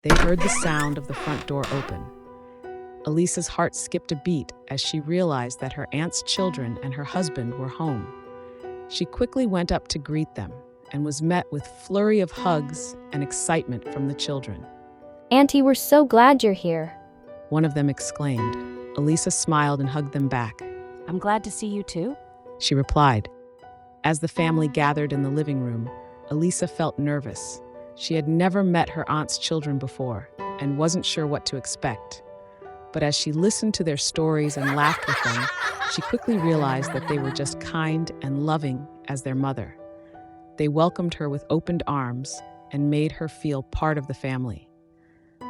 They heard the sound of the front door open. Elisa's heart skipped a beat as she realized that her aunt's children and her husband were home. She quickly went up to greet them and was met with a flurry of hugs and excitement from the children. Auntie, we're so glad you're here. One of them exclaimed. Elisa smiled and hugged them back. I'm glad to see you too. She replied. As the family gathered in the living room, Elisa felt nervous. She had never met her aunt's children before and wasn't sure what to expect. But as she listened to their stories and laughed with them, she quickly realized that they were just kind and loving as their mother. They welcomed her with opened arms and made her feel part of the family.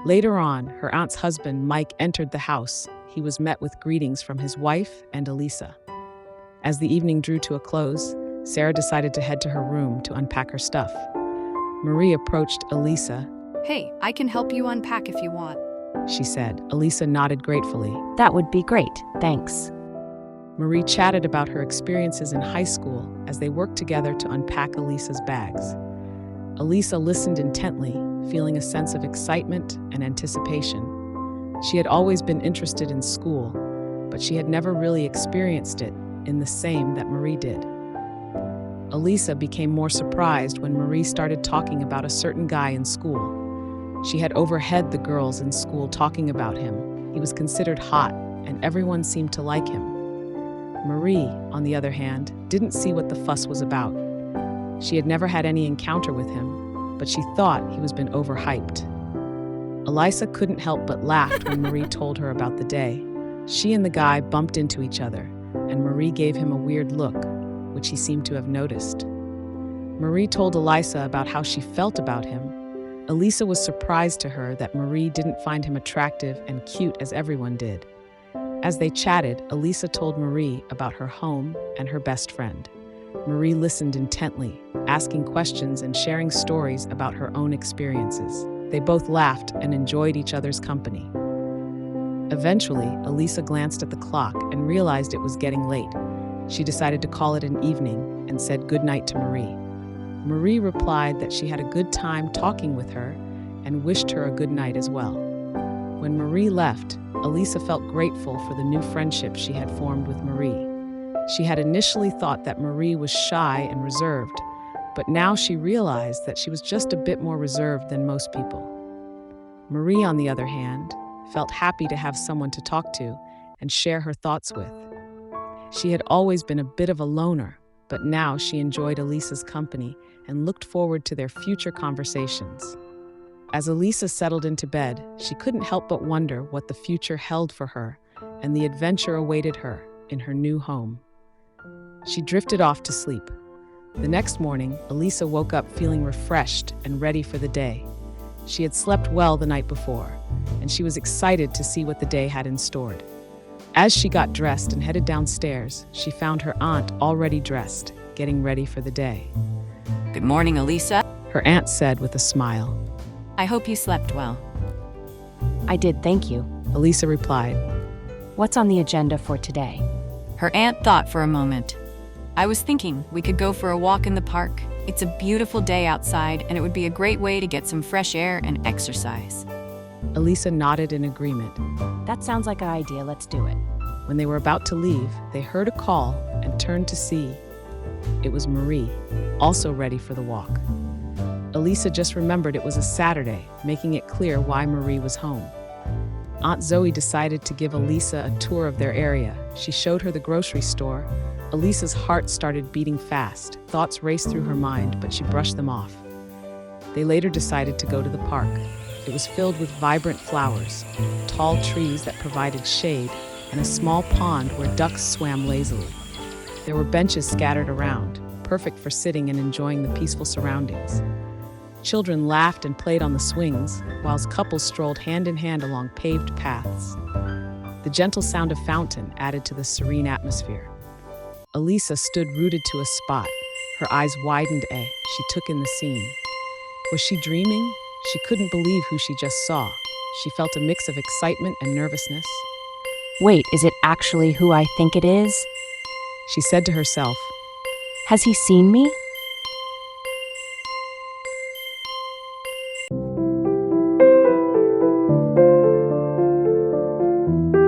Later on, her aunt's husband, Mike, entered the house. He was met with greetings from his wife and Elisa. As the evening drew to a close, Sarah decided to head to her room to unpack her stuff. Marie approached Elisa. Hey, I can help you unpack if you want. She said. Elisa nodded gratefully. That would be great, thanks. Marie chatted about her experiences in high school as they worked together to unpack Elisa's bags. Elisa listened intently, feeling a sense of excitement and anticipation. She had always been interested in school, but she had never really experienced it in the same that Marie did. Elisa became more surprised when Marie started talking about a certain guy in school. She had overheard the girls in school talking about him. He was considered hot, and everyone seemed to like him. Marie, on the other hand, didn't see what the fuss was about. She had never had any encounter with him, but she thought he was been overhyped. Elisa couldn't help but laugh when Marie told her about the day. She and the guy bumped into each other, and Marie gave him a weird look, which he seemed to have noticed. Marie told Elisa about how she felt about him. Elisa was surprised to her that Marie didn't find him attractive and cute as everyone did. As they chatted, Elisa told Marie about her home and her best friend. Marie listened intently, asking questions and sharing stories about her own experiences. They both laughed and enjoyed each other's company. Eventually, Elisa glanced at the clock and realized it was getting late. She decided to call it an evening and said goodnight to Marie. Marie replied that she had a good time talking with her and wished her a good night as well. When Marie left, Elisa felt grateful for the new friendship she had formed with Marie. She had initially thought that Marie was shy and reserved, but now she realized that she was just a bit more reserved than most people. Marie, on the other hand, felt happy to have someone to talk to and share her thoughts with. She had always been a bit of a loner, but now she enjoyed Elisa's company and looked forward to their future conversations. As Elisa settled into bed, she couldn't help but wonder what the future held for her and the adventure awaited her in her new home. She drifted off to sleep. The next morning, Elisa woke up feeling refreshed and ready for the day. She had slept well the night before, and she was excited to see what the day had in store. As she got dressed and headed downstairs, she found her aunt already dressed, getting ready for the day. Good morning, Elisa. Her aunt said with a smile. I hope you slept well. I did, thank you. Elisa replied. What's on the agenda for today? Her aunt thought for a moment. I was thinking we could go for a walk in the park. It's a beautiful day outside, and it would be a great way to get some fresh air and exercise. Elisa nodded in agreement. That sounds like an idea, let's do it. When they were about to leave, they heard a call and turned to see. It was Marie, also ready for the walk. Elisa just remembered it was a Saturday, making it clear why Marie was home. Aunt Zoe decided to give Elisa a tour of their area. She showed her the grocery store. Elisa's heart started beating fast. Thoughts raced through her mind, but she brushed them off. They later decided to go to the park. It was filled with vibrant flowers, tall trees that provided shade, and a small pond where ducks swam lazily. There were benches scattered around, perfect for sitting and enjoying the peaceful surroundings. Children laughed and played on the swings, whilst couples strolled hand in hand along paved paths. The gentle sound of fountain added to the serene atmosphere. Elisa stood rooted to a spot, her eyes widened as she took in the scene. Was she dreaming? She couldn't believe who she just saw. She felt a mix of excitement and nervousness. Wait, is it actually who I think it is? She said to herself. Has he seen me? you.